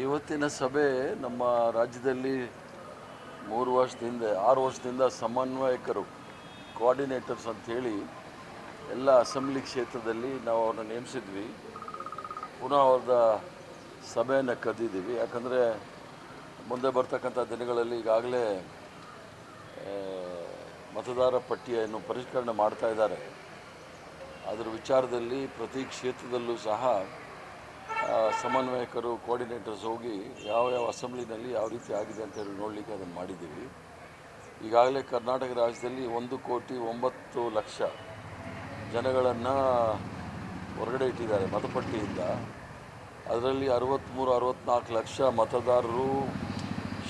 ಇವತ್ತಿನ ಸಭೆ ನಮ್ಮ ರಾಜ್ಯದಲ್ಲಿ 6 ವರ್ಷದಿಂದ ಸಮನ್ವಯಕರು ಕೋಆರ್ಡಿನೇಟರ್ಸ್ ಅಂಥೇಳಿ ಎಲ್ಲ ಅಸೆಂಬ್ಲಿ ಕ್ಷೇತ್ರದಲ್ಲಿ ನಾವು ಅವ್ರನ್ನ ನೇಮಿಸಿದ್ವಿ. ಪುನಃ ಅವ್ರದ ಸಭೆಯನ್ನು ಕರೆದಿದ್ದೀವಿ. ಯಾಕಂದರೆ ಮುಂದೆ ಬರ್ತಕ್ಕಂಥ ದಿನಗಳಲ್ಲಿ ಈಗಾಗಲೇ ಮತದಾರ ಪಟ್ಟಿಯನ್ನು ಪರಿಷ್ಕರಣೆ ಮಾಡ್ತಾ ಇದ್ದಾರೆ. ಅದರ ವಿಚಾರದಲ್ಲಿ ಪ್ರತಿ ಕ್ಷೇತ್ರದಲ್ಲೂ ಸಹ ಸಮನ್ವಯಕರು ಕೋಆರ್ಡಿನೇಟರ್ಸ್ ಹೋಗಿ ಯಾವ ಅಸೆಂಬ್ಲಿನಲ್ಲಿ ಯಾವ ರೀತಿ ಆಗಿದೆ ಅಂತ ಹೇಳಿ ನೋಡಲಿಕ್ಕೆ ಅದನ್ನು ಮಾಡಿದ್ದೀವಿ. ಈಗಾಗಲೇ ಕರ್ನಾಟಕ ರಾಜ್ಯದಲ್ಲಿ 1,09,00,000 ಜನಗಳನ್ನು ಹೊರಗಡೆ ಇಟ್ಟಿದ್ದಾರೆ ಮತಪಟ್ಟಿಯಿಂದ. ಅದರಲ್ಲಿ 63-64 ಲಕ್ಷ ಮತದಾರರು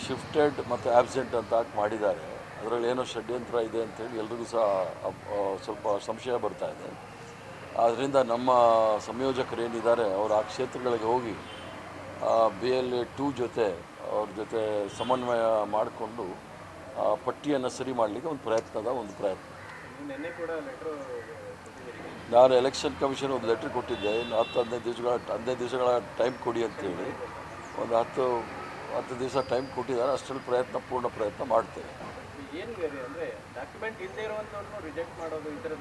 ಶಿಫ್ಟೆಡ್ ಮತ್ತು ಆಬ್ಸೆಂಟ್ ಅಂತ ಮಾಡಿದ್ದಾರೆ. ಅದರಲ್ಲಿ ಏನೋ ಷಡ್ಯಂತ್ರ ಇದೆ ಅಂಥೇಳಿ ಎಲ್ರಿಗೂ ಸಹ ಸ್ವಲ್ಪ ಸಂಶಯ ಬರ್ತಾ ಇದೆ. ಆದ್ದರಿಂದ ನಮ್ಮ ಸಂಯೋಜಕರು ಏನಿದ್ದಾರೆ ಅವರು ಆ ಕ್ಷೇತ್ರಗಳಿಗೆ ಹೋಗಿ BLA-2 ಜೊತೆ ಅವ್ರ ಜೊತೆ ಸಮನ್ವಯ ಮಾಡಿಕೊಂಡು ಪಟ್ಟಿಯನ್ನು ಸರಿ ಮಾಡಲಿಕ್ಕೆ ಒಂದು ಪ್ರಯತ್ನ. ನಾನು ಎಲೆಕ್ಷನ್ ಕಮಿಷನ್ ಒಂದು ಲೆಟ್ರ್ ಕೊಟ್ಟಿದ್ದೆ. ಇನ್ನು 15 ದಿವಸಗಳ ಟೈಮ್ ಕೊಡಿ ಅಂತೇಳಿ ಒಂದು 10 ದಿವಸ ಟೈಮ್ ಕೊಟ್ಟಿದ್ದಾರೆ. ಅಷ್ಟರಲ್ಲಿ ಪೂರ್ಣ ಪ್ರಯತ್ನ ಮಾಡ್ತೇವೆ.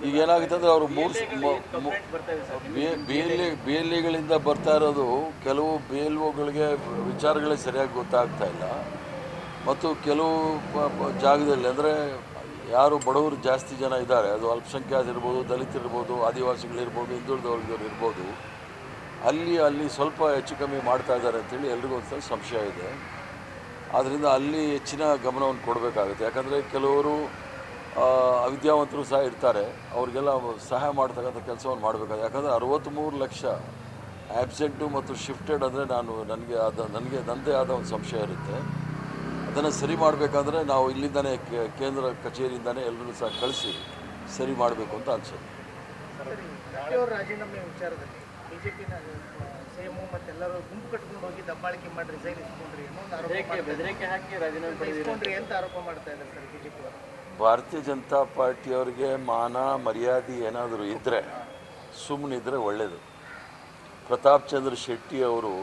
ಈಗ ಏನಾಗುತ್ತೆ ಅಂದರೆ ಅವರು BLAಗಳಿಂದ ಬರ್ತಾ ಇರೋದು ಕೆಲವು BLOಗಳಿಗೆ ವಿಚಾರಗಳೇ ಸರಿಯಾಗಿ ಗೊತ್ತಾಗ್ತಾ ಇಲ್ಲ. ಮತ್ತು ಕೆಲವು ಜಾಗದಲ್ಲಿ ಅಂದರೆ ಯಾರು ಬಡವರು ಜಾಸ್ತಿ ಜನ ಇದ್ದಾರೆ, ಅದು ಅಲ್ಪಸಂಖ್ಯಾತರಿರ್ಬೋದು, ದಲಿತರಿರ್ಬೋದು, ಆದಿವಾಸಿಗಳಿರ್ಬೋದು, ಹಿಂದುಳಿದ ವರ್ಗದವ್ರು ಇರ್ಬೋದು, ಅಲ್ಲಿ ಸ್ವಲ್ಪ ಹೆಚ್ಚು ಕಮ್ಮಿ ಮಾಡ್ತಾ ಇದ್ದಾರೆ ಅಂತೇಳಿ ಎಲ್ರಿಗೂ ಒಂದು ಸಂಶಯ ಇದೆ. ಆದ್ದರಿಂದ ಅಲ್ಲಿ ಹೆಚ್ಚಿನ ಗಮನವನ್ನು ಕೊಡಬೇಕಾಗುತ್ತೆ. ಯಾಕಂದರೆ ಕೆಲವರು ಅವಿದ್ಯಾವಂತರು ಸಹ ಇರ್ತಾರೆ, ಅವರಿಗೆಲ್ಲ ಸಹಾಯ ಮಾಡ್ತಕ್ಕಂಥ ಕೆಲಸವನ್ನು ಮಾಡಬೇಕಾಗುತ್ತೆ. ಯಾಕಂದರೆ 63 ಲಕ್ಷ ಆ್ಯಬ್ಸೆಂಟು ಮತ್ತು ಶಿಫ್ಟೆಡ್ ಅಂದರೆ ನನಗೆ ನನ್ನದೇ ಆದ ಒಂದು ಸಂಶಯ ಇರುತ್ತೆ. ಅದನ್ನು ಸರಿ ಮಾಡಬೇಕಾದ್ರೆ ನಾವು ಇಲ್ಲಿಂದನೇ ಕೇಂದ್ರ ಕಚೇರಿಯಿಂದನೇ ಎಲ್ಲರೂ ಸಹ ಕಳಿಸಿ ಸರಿ ಮಾಡಬೇಕು ಅಂತ ಅನಿಸುತ್ತೆ. ರಾಜೀನಾಮೆ ವಿಚಾರದಲ್ಲಿ ಬಿಜೆಪಿನ CM ಮತ್ತೆಲ್ಲರೂ ಗುಂಪು ಕಟ್ಕೊಂಡು ಹೋಗಿ ದಬ್ಬಾಳಿಕೆ ಮಾಡಿ ರಿಸೈನ್ ಇಸ್ಕೊಂಡ್ರಿ ಅಂತ ಆರೋಪ ಮಾಡ್ತಾ ಇದ್ದಾರೆ ಸರ್ ಬಿಜೆಪಿ. ಭಾರತೀಯ ಜನತಾ ಪಾರ್ಟಿಯವರಿಗೆ ಮಾನ ಮರ್ಯಾದೆ ಏನಾದರೂ ಇದ್ದರೆ ಸುಮ್ಮನಿದ್ರೆ ಒಳ್ಳೆಯದು. ಪ್ರತಾಪ್ ಚಂದ್ರ ಶೆಟ್ಟಿ ಅವರು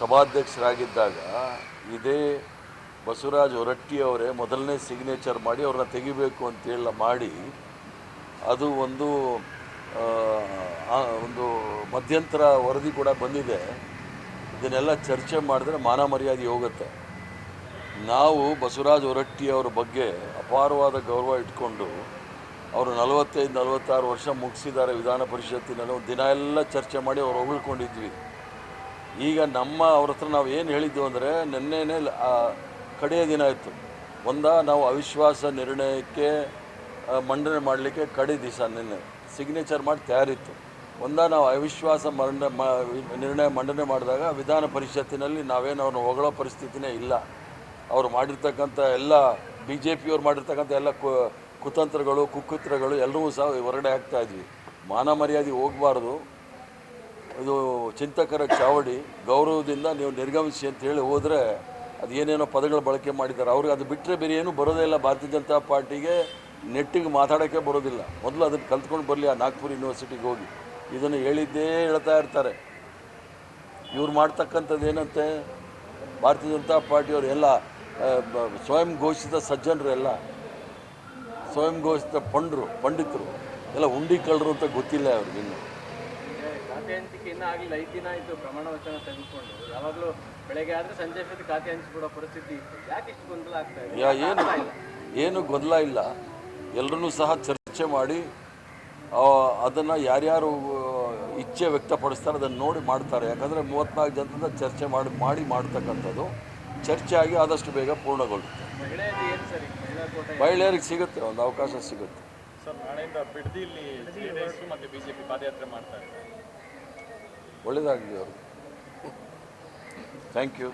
ಸಭಾಧ್ಯಕ್ಷರಾಗಿದ್ದಾಗ ಇದೇ ಬಸವರಾಜ ಹೊರಟ್ಟಿಯವರೇ ಮೊದಲನೇ ಸಿಗ್ನೇಚರ್ ಮಾಡಿ ಅವ್ರನ್ನ ತೆಗಿಬೇಕು ಅಂತೇಳಿ ಮಾಡಿ ಅದು ಒಂದು ಮಧ್ಯಂತರ ವರದಿ ಕೂಡ ಬಂದಿದೆ. ಇದನ್ನೆಲ್ಲ ಚರ್ಚೆ ಮಾಡಿದ್ರೆ ಮಾನ ಮರ್ಯಾದೆ ಹೋಗುತ್ತೆ. ನಾವು ಬಸವರಾಜ ಹೊರಟ್ಟಿಯವರ ಬಗ್ಗೆ ಅಪಾರವಾದ ಗೌರವ ಇಟ್ಕೊಂಡು ಅವರು 45-46 ವರ್ಷ ಮುಗಿಸಿದ್ದಾರೆ ವಿಧಾನ ಪರಿಷತ್ತಿನಲ್ಲಿ. ಒಂದು ದಿನ ಎಲ್ಲ ಚರ್ಚೆ ಮಾಡಿ ಅವ್ರು ಹೊಗಳ್ಕೊಂಡಿದ್ವಿ. ಈಗ ಅವ್ರ ಹತ್ರ ನಾವು ಏನು ಹೇಳಿದ್ದು ಅಂದರೆ ನಿನ್ನೆನೇ ಕಡೆಯ ದಿನ ಇತ್ತು. ನಾವು ಅವಿಶ್ವಾಸ ನಿರ್ಣಯಕ್ಕೆ ಮಂಡನೆ ಮಾಡಲಿಕ್ಕೆ ಕಡೆ ದಿವಸ ನಿನ್ನೆ ಸಿಗ್ನೇಚರ್ ಮಾಡಿ ತಯಾರಿತ್ತು. ನಾವು ಅವಿಶ್ವಾಸ ನಿರ್ಣಯ ಮಂಡನೆ ಮಾಡಿದಾಗ ವಿಧಾನ ಪರಿಷತ್ತಿನಲ್ಲಿ ನಾವೇನು ಅವ್ರನ್ನ ಹೊಗಳೋ ಪರಿಸ್ಥಿತಿನೇ ಇಲ್ಲ. ಅವರು ಮಾಡಿರ್ತಕ್ಕಂಥ ಎಲ್ಲ BJPಯವ್ರು ಮಾಡಿರ್ತಕ್ಕಂಥ ಎಲ್ಲ ಕುತಂತ್ರಗಳು ಕುಕೃತ್ಯಗಳು ಎಲ್ಲರೂ ಸಹ ಹೊರಗಡೆ ಆಗ್ತಾಯಿದ್ವಿ. ಮಾನ ಮರ್ಯಾದೆ ಹೋಗಬಾರ್ದು. ಇದು ಚಿಂತಕರ ಚಾವಡಿ, ಗೌರವದಿಂದ ನೀವು ನಿರ್ಗಮಿಸಿ ಅಂತ ಹೇಳಿ ಹೋದರೆ ಅದು ಏನೇನೋ ಪದಗಳು ಬಳಕೆ ಮಾಡಿದ್ದಾರೆ. ಅವ್ರಿಗೆ ಅದು ಬಿಟ್ಟರೆ ಬೇರೆ ಏನೂ ಬರೋದೇ ಇಲ್ಲ. ಭಾರತೀಯ ಜನತಾ ಪಾರ್ಟಿಗೆ ನೆಟ್ಟಿಗೆ ಮಾತಾಡೋಕ್ಕೆ ಬರೋದಿಲ್ಲ. ಮೊದಲು ಅದನ್ನು ಕಲ್ತ್ಕೊಂಡು ಬರಲಿ. ಆ ನಾಗ್ಪುರ್ ಯೂನಿವರ್ಸಿಟಿಗೆ ಹೋಗಿ ಇದನ್ನು ಹೇಳ್ತಾ ಇರ್ತಾರೆ. ಇವ್ರು ಮಾಡ್ತಕ್ಕಂಥದ್ದು ಏನಂತೆ, ಭಾರತೀಯ ಜನತಾ ಪಾರ್ಟಿಯವರು ಎಲ್ಲ ಸ್ವಯಂ ಘೋಷಿತ ಸಜ್ಜನರು, ಎಲ್ಲ ಸ್ವಯಂ ಘೋಷಿತ ಪಂಡಿತರು ಎಲ್ಲ ಉಂಡಿ ಕಳ್ಳರು ಅಂತ ಗೊತ್ತಿಲ್ಲ ಅವ್ರಿಗೆ. ಇನ್ನು ಖಾತೆ ಹಂಚಿಕೆ ಇನ್ನೂ ಆಗಲಿಲ್ಲ. 5 ದಿನ ಆಯಿತು ಪ್ರಮಾಣ ವಚನ ತೆಗೆದುಕೊಂಡು. ಯಾವಾಗಲೂ ಬೆಳಗ್ಗೆ ಆದರೆ ಸಂಜೆ ಅಷ್ಟೊತ್ತಿಗೆ ಖಾತೆ ಹಂಚಿಬಿಡೋ ಪರಿಸ್ಥಿತಿ ಇತ್ತು. ಯಾಕೆ ಇಷ್ಟು ಗೊಂದಲ ಆಗ್ತಾ ಇದೆ? ಏನು ಗೊಂದಲ ಇಲ್ಲ. ಎಲ್ಲರೂ ಸಹ ಚರ್ಚೆ ಮಾಡಿ ಅದನ್ನು ಯಾರ್ಯಾರು ಇಚ್ಛೆ ವ್ಯಕ್ತಪಡಿಸ್ತಾರೆ ಅದನ್ನು ನೋಡಿ ಮಾಡ್ತಾರೆ. ಯಾಕಂದರೆ 34 ಜನರಿಂದ ಚರ್ಚೆ ಮಾಡ್ತಕ್ಕಂಥದ್ದು ಚರ್ಚೆ ಆಗಿ ಆದಷ್ಟು ಬೇಗ ಪೂರ್ಣಗೊಳ್ಳುತ್ತೆ. ಮಹಿಳೆಯರಿಗೆ ಸಿಗುತ್ತೆ, ಒಂದು ಅವಕಾಶ ಸಿಗುತ್ತೆ. ಸರ್, ನಾಳೆಯಿಂದ ಬಿಡದಿಯಲ್ಲಿ JDS ಮತ್ತು BJP ಪಾದಯಾತ್ರೆ ಮಾಡ್ತಾರೆ. ಒಳ್ಳೆಯದಾಗಲಿ ಅವರು. Thank you.